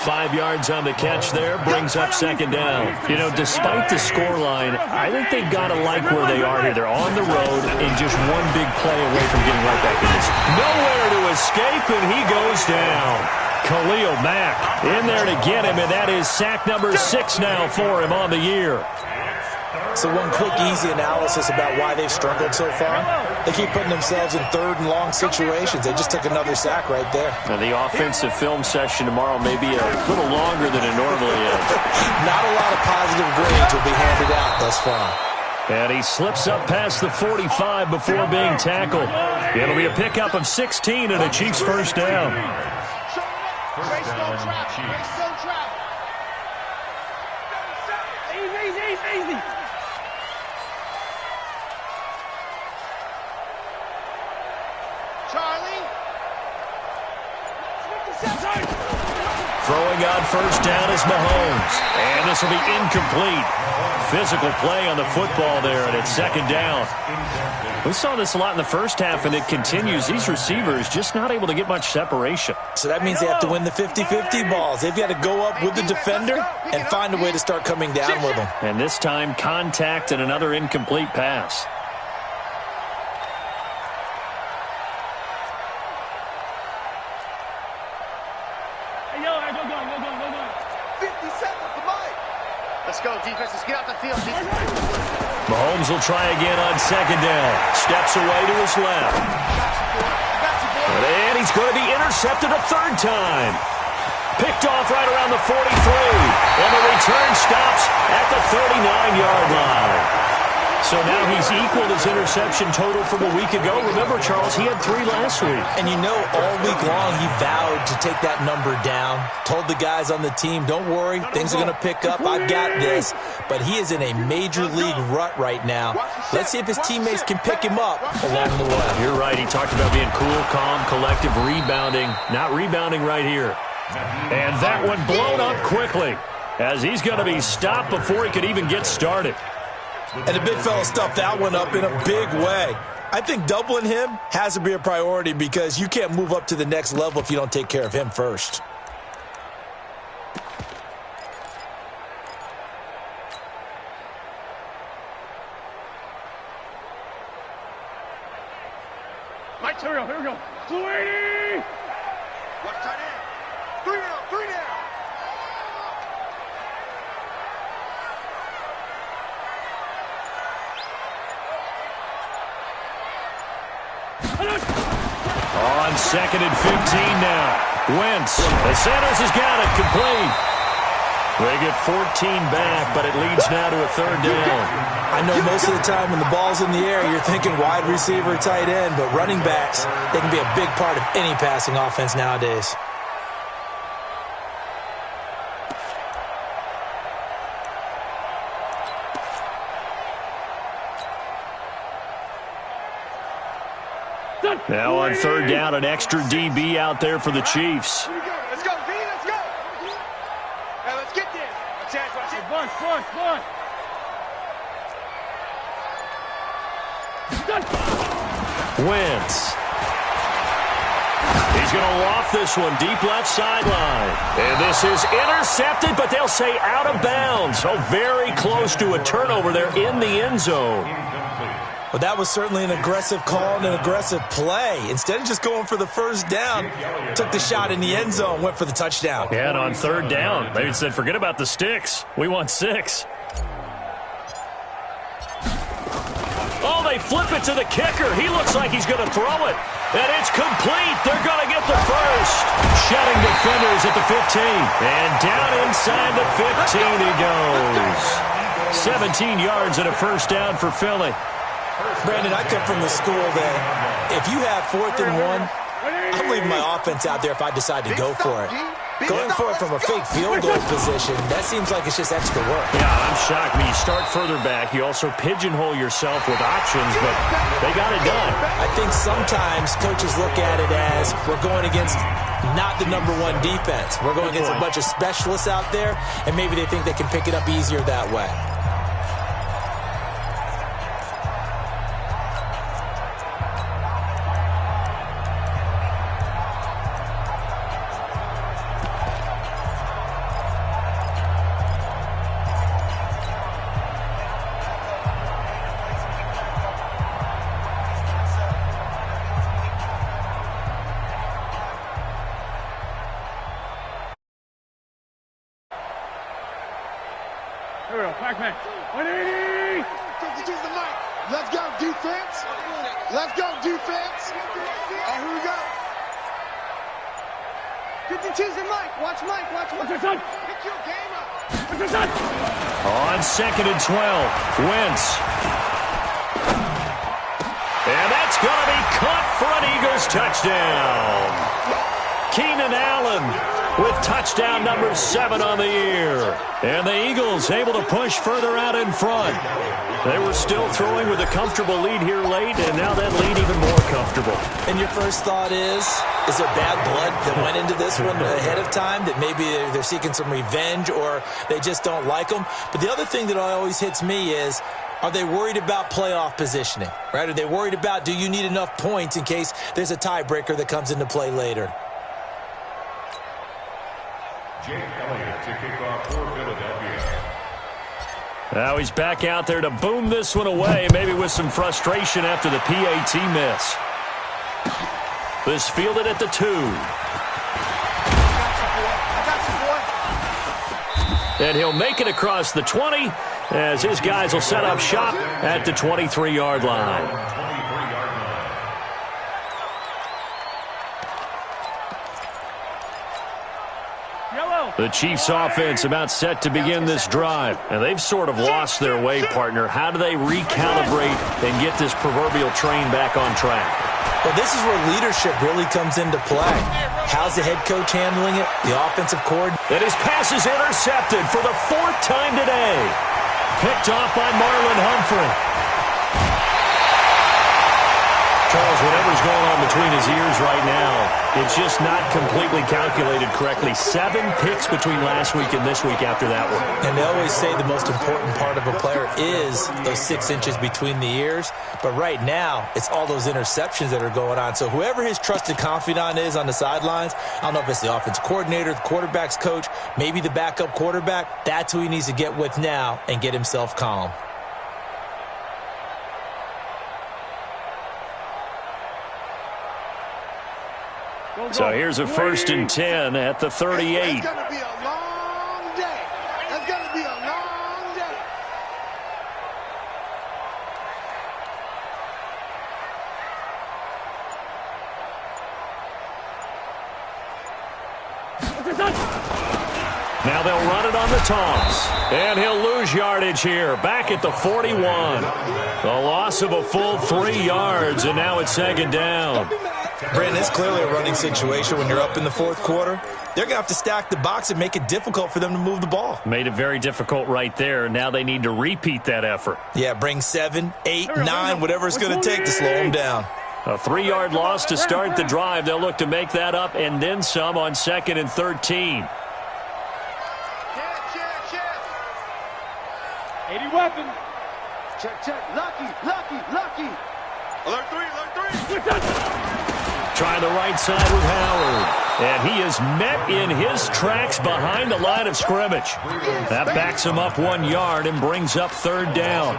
5 yards on the catch there, brings up second down. You know, despite the scoreline, I think they've got to like where they are here. They're on the road and just one big play away from getting right back in this. Nowhere to escape, and he goes down. Khalil Mack in there to get him, and that is sack number 6 now for him on the year. So one quick, easy analysis about why they've struggled so far. They keep putting themselves in third and long situations. They just took another sack right there. Now the offensive film session tomorrow may be a little longer than it normally is. Not a lot of positive grades will be handed out thus far. And he slips up past the 45 before being tackled. It'll be a pickup of 16 and a Chiefs first down. First down, Chiefs. Easy. Throwing on first down is Mahomes. And this will be incomplete. Physical play on the football there, and it's second down. We saw this a lot in the first half, and it continues. These receivers just not able to get much separation. So that means they have to win the 50-50 balls. They've got to go up with the defender and find a way to start coming down with them. And this time, contact and another incomplete pass. Let's go, defense. Let's get out the field. Mahomes will try again on second down. Steps away to his left. And he's going to be intercepted a third time. Picked off right around the 43. And the return stops at the 39-yard line. So now he's equaled his interception total from a week ago. Remember, Charles, he had 3 last week. And you know, all week long he vowed to take that number down. Told the guys on the team, don't worry, things are going to pick up. I've got this. But he is in a major league rut right now. Let's see if his teammates can pick him up along the way. You're right. He talked about being cool, calm, collective, rebounding. Not rebounding right here. And that one blown up quickly as he's going to be stopped before he could even get started. And the big fella stuffed that one up in a big way. I think doubling him has to be a priority because you can't move up to the next level if you don't take care of him first. Mike, here we go. 280! Watch tight end. 3 down. On second and 15 now. Wentz. The Sanders has got it complete. They get 14 back, but it leads now to a third down. I know most of the time when the ball's in the air, you're thinking wide receiver, tight end, but running backs, they can be a big part of any passing offense nowadays. Now on third down, an extra DB out there for the Chiefs. Let's go, V, let's go. Now let's get this. Watch it. Wentz. He's going to loft this one deep left sideline. And this is intercepted, but they'll say out of bounds. So very close to a turnover there in the end zone. Well, that was certainly an aggressive call and an aggressive play. Instead of just going for the first down, took the shot in the end zone, went for the touchdown. Yeah, and on third down, they said, forget about the sticks. We want 6. Oh, they flip it to the kicker. He looks like he's going to throw it. And it's complete. They're going to get the first. Shutting defenders at the 15. And down inside the 15 he goes. 17 yards and a first down for Philly. Brandon, I come from the school that if you have 4th and 1, I'm leaving my offense out there if I decide to go for it. Going for it from a fake field goal position, that seems like it's just extra work. Yeah, I'm shocked. When you start further back, you also pigeonhole yourself with options, but they got it done. I think sometimes coaches look at it as we're going against not the number one defense. We're going against a bunch of specialists out there, and maybe they think they can pick it up easier that way. Here we go, back. 180! 52's the mic. Let's go, defense. Let's go, defense. All right, here we go. 52's the mic. Watch Mike. What's your son? Pick your game up. What's your son? On 2nd and 12, Wentz. And that's going to be caught for an Eagles touchdown. Keenan Allen with touchdown number 7 on the year. And the Eagles able to push further out in front. They were still throwing with a comfortable lead here late, and now that lead even more comfortable. And your first thought is there bad blood that went into this one ahead of time, that maybe they're seeking some revenge or they just don't like them? But the other thing that always hits me is, are they worried about playoff positioning, right? Are they worried about, do you need enough points in case there's a tiebreaker that comes into play later? Jake Elliott to kick off for Philadelphia. Now he's back out there to boom this one away, maybe with some frustration after the PAT miss. This fielded at the 2. And he'll make it across the 20 as his guys will set up shop at the 23-yard line. The Chiefs offense about set to begin this drive, and they've sort of lost their way, partner. How do they recalibrate and get this proverbial train back on track? Well, this is where leadership really comes into play. How's the head coach handling it? The offensive coordinator. And his pass is intercepted for the 4th time today. Picked off by Marlon Humphrey. Charles, whatever's going on between his ears right now, it's just not completely calculated correctly. 7 picks between last week and this week after that one. And they always say the most important part of a player is those 6 inches between the ears. But right now, it's all those interceptions that are going on. So whoever his trusted confidant is on the sidelines, I don't know if it's the offense coordinator, the quarterback's coach, maybe the backup quarterback, that's who he needs to get with now and get himself calm. So here's a 1st and 10 at the 38. It's going to be a long day. It's going to be a long day. Now they'll run it on the toss. And he'll lose yardage here. Back at the 41. The loss of a full 3 yards, and now it's 2nd down. Brandon, it's clearly a running situation when you're up in the 4th quarter. They're going to have to stack the box and make it difficult for them to move the ball. Made it very difficult right there. Now they need to repeat that effort. Yeah, bring 7, 8, 9, whatever it's going to take to slow them down. A 3-yard loss to start the drive. They'll look to make that up and then some on 2nd and 13. 80 weapon. Check. Lucky. Alert 3. Trying the right side with Howard. And he is met in his tracks behind the line of scrimmage. That backs him up 1 yard and brings up 3rd down.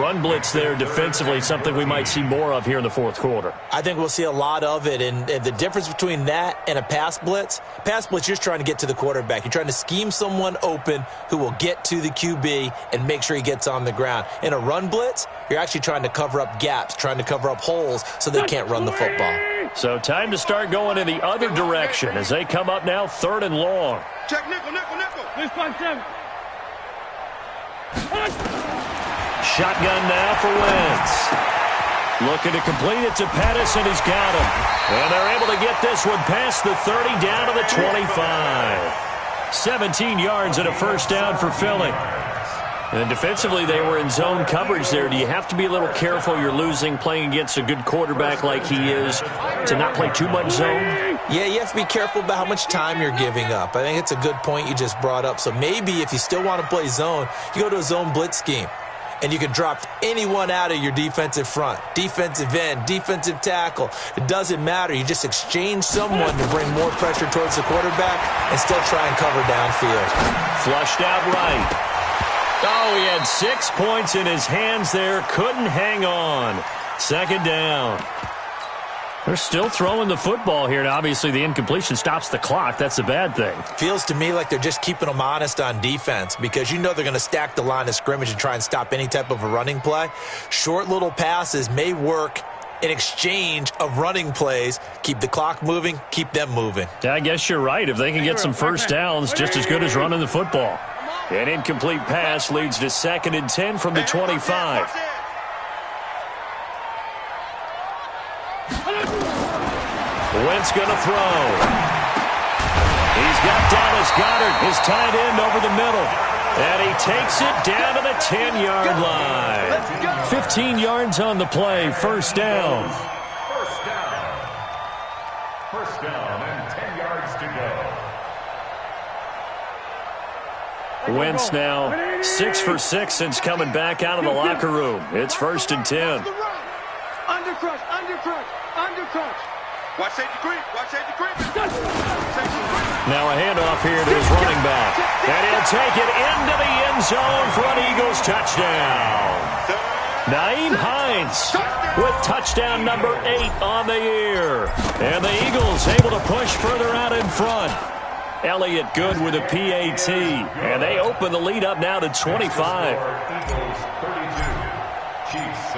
Run blitz there defensively, something we might see more of here in the 4th quarter. I think we'll see a lot of it, and the difference between that and a pass blitz, you're just trying to get to the quarterback. You're trying to scheme someone open who will get to the QB and make sure he gets on the ground. In a run blitz, you're actually trying to cover up gaps, trying to cover up holes so they can't run the football. So time to start going in the other direction as they come up now 3rd and long. Check nickel. This one, 7. Shotgun now for Wentz. Looking to complete it to Pettis, and he's got him. And they're able to get this one past the 30 down to the 25. 17 yards and a 1st down for Philly. And defensively, they were in zone coverage there. Do you have to be a little careful? You're losing, playing against a good quarterback like he is, to not play too much zone? Yeah, you have to be careful about how much time you're giving up. I think it's a good point you just brought up. So maybe if you still want to play zone, you go to a zone blitz scheme. And you can drop anyone out of your defensive front, defensive end, defensive tackle. It doesn't matter. You just exchange someone to bring more pressure towards the quarterback and still try and cover downfield. Flushed out right. Oh, he had 6 points in his hands there. Couldn't hang on. Second down. They're still throwing the football here, and obviously the incompletion stops the clock. That's a bad thing. Feels to me like they're just keeping them honest on defense because you know they're going to stack the line of scrimmage and try and stop any type of a running play. Short little passes may work in exchange of running plays. Keep the clock moving, keep them moving. Yeah, I guess you're right. If they can get some first downs, just as good as running the football. An incomplete pass leads to 2nd and 10 from the 25. Wentz going to throw. He's got Dallas Goedert, his tight end, over the middle. And he takes it down to the 10-yard line. 15 yards on the play. First down. First down and 10 yards to go. Wentz now 6 for 6 since coming back out of the locker room. It's 1st and 10. Undercrush, undercrush, undercrush. Watch safety creep, watch safety creep. Now a handoff here to his running back. And he'll take it into the end zone for an Eagles touchdown. Nyheim Hines with touchdown number 8 on the year. And the Eagles able to push further out in front. Elliott good with a PAT. And they open the lead up now to 25.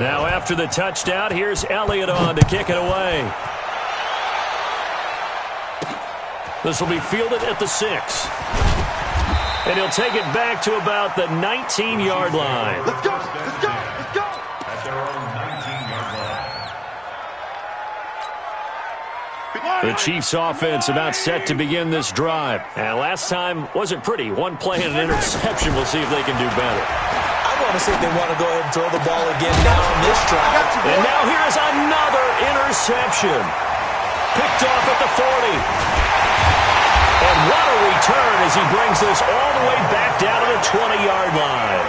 Now after the touchdown, here's Elliott on to kick it away. This will be fielded at the 6. And he'll take it back to about the 19-yard line. Let's go, let's go, let's go. At their own 19-yard line. The Chiefs offense about set to begin this drive. And last time wasn't pretty. One play and an interception. We'll see if they can do better. I want to see if they want to go ahead and throw the ball again now on this drive. And now here's another interception. Picked off at the 40. And what a return as he brings this all the way back down to the 20-yard line.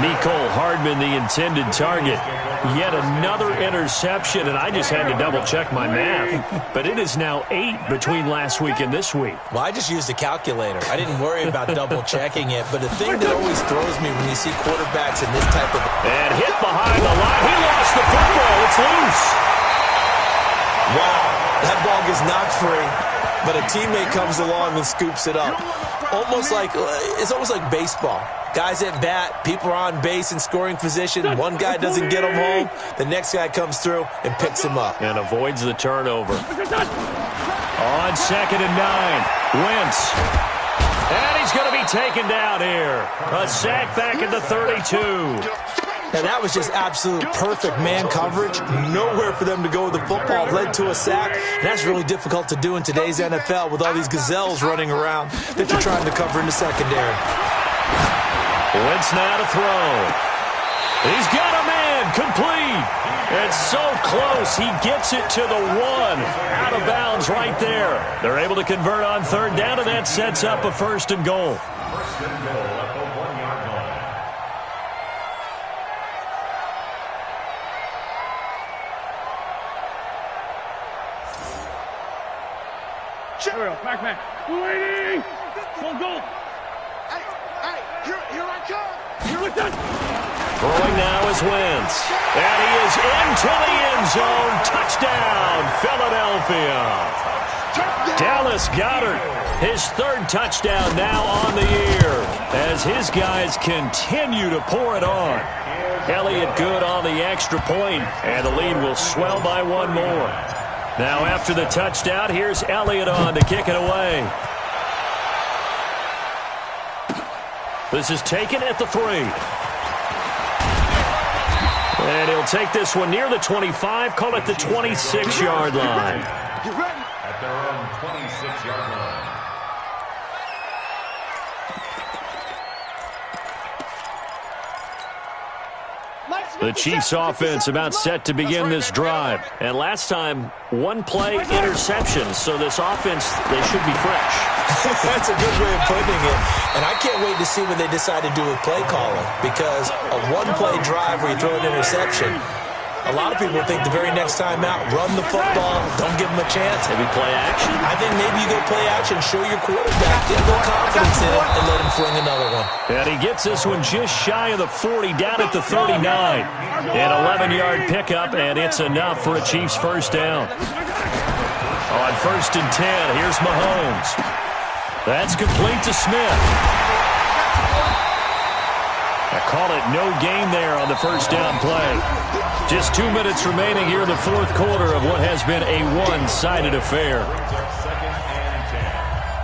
Mecole Hardman, the intended target. Yet another interception, and I just had to double-check my math. But it is now 8 between last week and this week. Well, I just used a calculator. I didn't worry about double-checking it. But the thing that always throws me when you see quarterbacks in this type of... And hit behind the line. He lost the football. It's loose. Wow, that ball gets knocked free. But a teammate comes along and scoops it up. It's almost like baseball. Guys at bat, people are on base in scoring position. One guy doesn't get him home. The next guy comes through and picks him up. And avoids the turnover. On 2nd and 9, Wentz. And he's going to be taken down here. A sack back at the 32. And that was just absolute perfect man coverage. Nowhere for them to go with the football. Led to a sack. And that's really difficult to do in today's NFL with all these gazelles running around that you're trying to cover in the secondary. Wentz now to throw. He's got a man complete. It's so close. He gets it to the 1. Out of bounds right there. They're able to convert on 3rd down, and that sets up a 1st and goal. 1st and goal at the 1-yard line. Back. Waiting. Full goal. Hey, here I come. Here it is. Throwing now is Wentz. And he is into the end zone. Touchdown, Philadelphia. Dallas Goedert, his 3rd touchdown now on the year as his guys continue to pour it on. Elliott good on the extra point, and the lead will swell by 1 more. Now after the touchdown, here's Elliott on to kick it away. This is taken at the 3. And he'll take this one near the 25, call it the 26-yard line. You ready? At their own 26-yard line. The Chiefs offense about set to begin this drive. And last time, one play interception. So this offense, they should be fresh. That's a good way of putting it. And I can't wait to see what they decide to do with play calling. Because a one-play drive where you throw an interception, a lot of people think the very next time out, run the football, don't give them a chance. Maybe play action? I think maybe you go play action, show your quarterback, get a little confidence in it, and let him fling another one. And he gets this one just shy of the 40, down at the 39. An 11-yard pickup, and it's enough for a Chiefs first down. On 1st and 10, here's Mahomes. That's complete to Smith. I call it no gain there on the first down play. Just 2 minutes remaining here in the fourth quarter of what has been a one-sided affair.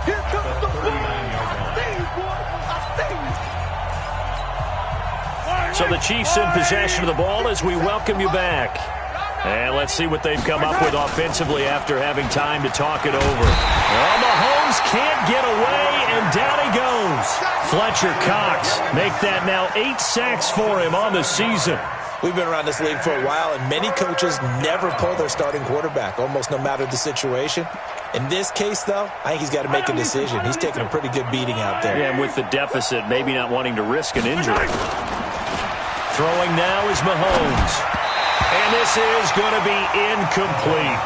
Here comes the ball. So the Chiefs in possession of the ball as we welcome you back. And let's see what they've come up with offensively after having time to talk it over. Well, Mahomes can't get away, and down he goes. Fletcher Cox make that now 8 sacks for him on the season. We've been around this league for a while, and many coaches never pull their starting quarterback, almost no matter the situation. In this case, though, I think he's got to make a decision. He's taking a pretty good beating out there. Yeah, and with the deficit, maybe not wanting to risk an injury. Throwing now is Mahomes. And this is going to be incomplete.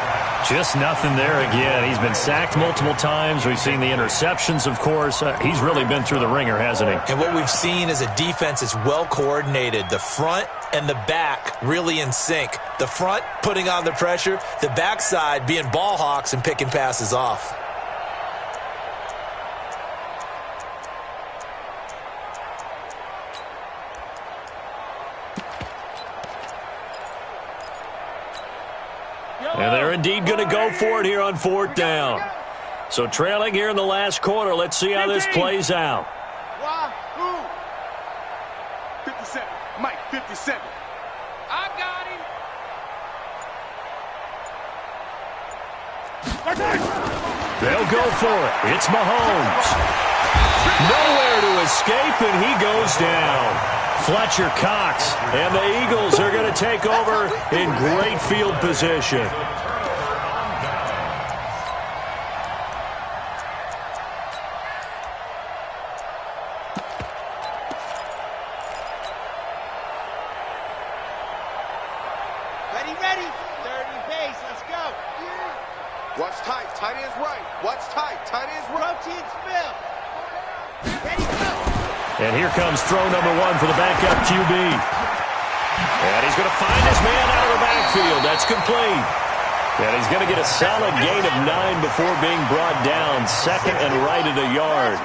Just nothing there again. He's been sacked multiple times. We've seen the interceptions, of course. He's really been through the ringer, hasn't he? And what we've seen is a defense that's well coordinated. The front and the back really in sync. The front putting on the pressure. The backside being ball hawks and picking passes off. And they're indeed going to go for it here on 4th down. So trailing here in the last quarter. Let's see how this plays out. 57. Mike, 57. I got him. They'll go for it. It's Mahomes. Nowhere to escape, and he goes down. Fletcher Cox, and the Eagles are going to take over in great field position. Ready. 30 pace. Let's go. Watch tight. Tight ends right. Watch tight. Tight ends right. Protein spill. Ready, go. And here comes throw number 1 for the backup QB. And he's going to find his man out of the backfield. That's complete. And he's going to get a solid gain of 9 before being brought down. 2nd and right at a yard.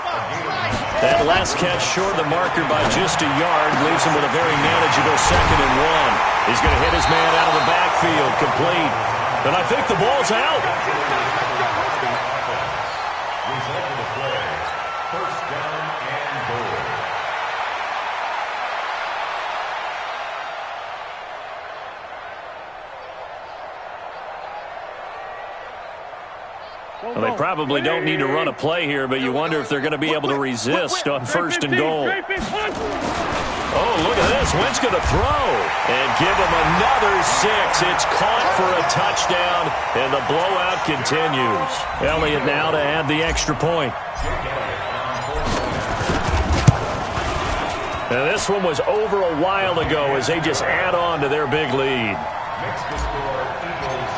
That last catch short of the marker by just a yard leaves him with a very manageable 2nd and 1. He's going to hit his man out of the backfield. Complete. And I think the ball's out. Result of the play, first down and goal. Well, they probably don't need to run a play here, but you wonder if they're going to be able to resist on 1st and goal. Oh, look at this. Wentz going to throw and give him another 6. It's caught for a touchdown, and the blowout continues. Elliott now to add the extra point. Now, this one was over a while ago as they just add on to their big lead. Makes the score Eagles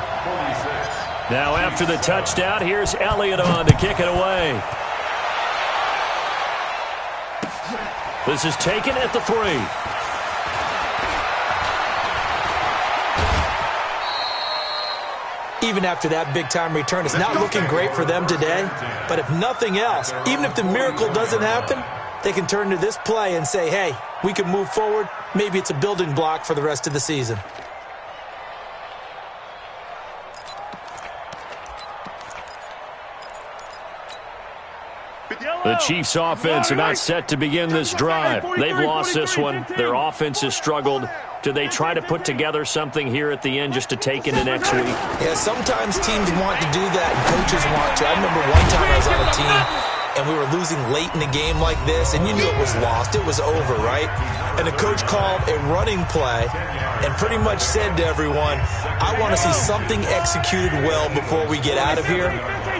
46. Now after the touchdown, here's Elliott on to kick it away. This is taken at the 3. Even after that big-time return, it's not looking great for them today. But if nothing else, even if the miracle doesn't happen, they can turn to this play and say, hey, we can move forward. Maybe it's a building block for the rest of the season. The Chiefs offense about set to begin this drive. They've lost this one. Their offense has struggled. Do they try to put together something here at the end just to take into next week? Yeah, sometimes teams want to do that and coaches want to. I remember one time I was on a team and we were losing late in a game like this, and you knew it was lost. It was over, right? And the coach called a running play and pretty much said to everyone, I want to see something executed well before we get out of here.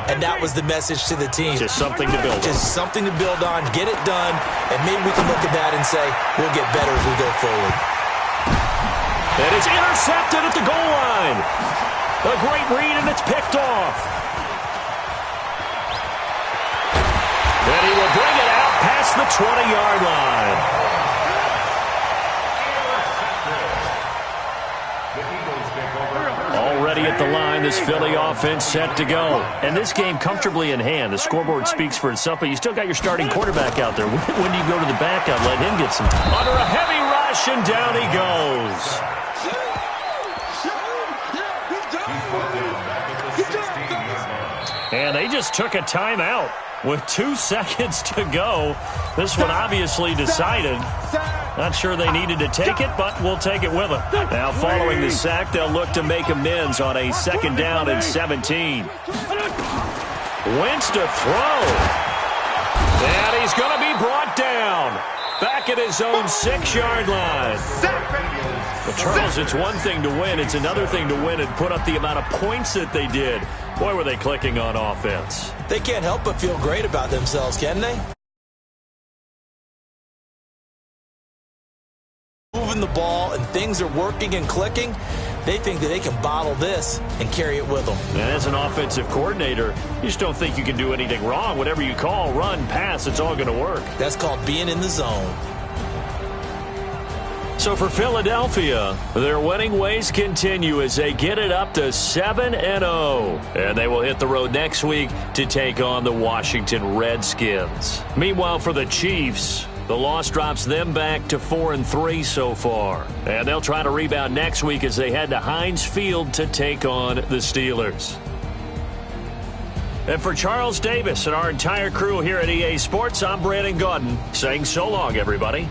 And that was the message to the team. Just something to build on. Just something to build on, get it done, and maybe we can look at that and say, we'll get better as we go forward. And it's intercepted at the goal line. A great read, and it's picked off. And he will bring it out past the 20-yard line. Already at the line, this Philly offense set to go. And this game comfortably in hand. The scoreboard speaks for itself, but you still got your starting quarterback out there. When do you go to the backup, let him get some time? Under a heavy rush, and down he goes. And they just took a timeout with 2 seconds to go. This one obviously decided. Not sure they needed to take it, but we'll take it with them. Now following the sack, they'll look to make amends on a 2nd down and 17. Wentz to throw. And he's going to be brought down. Back at his own 6-yard line. Well, Charles, it's one thing to win. It's another thing to win and put up the amount of points that they did. Boy, were they clicking on offense. They can't help but feel great about themselves, can they? Moving the ball and things are working and clicking, they think that they can bottle this and carry it with them. And as an offensive coordinator, you just don't think you can do anything wrong. Whatever you call, run, pass, it's all going to work. That's called being in the zone. So for Philadelphia, their winning ways continue as they get it up to 7-0. And they will hit the road next week to take on the Washington Redskins. Meanwhile, for the Chiefs, the loss drops them back to 4-3 so far. And they'll try to rebound next week as they head to Heinz Field to take on the Steelers. And for Charles Davis and our entire crew here at EA Sports, I'm Brandon Gaudin saying so long, everybody.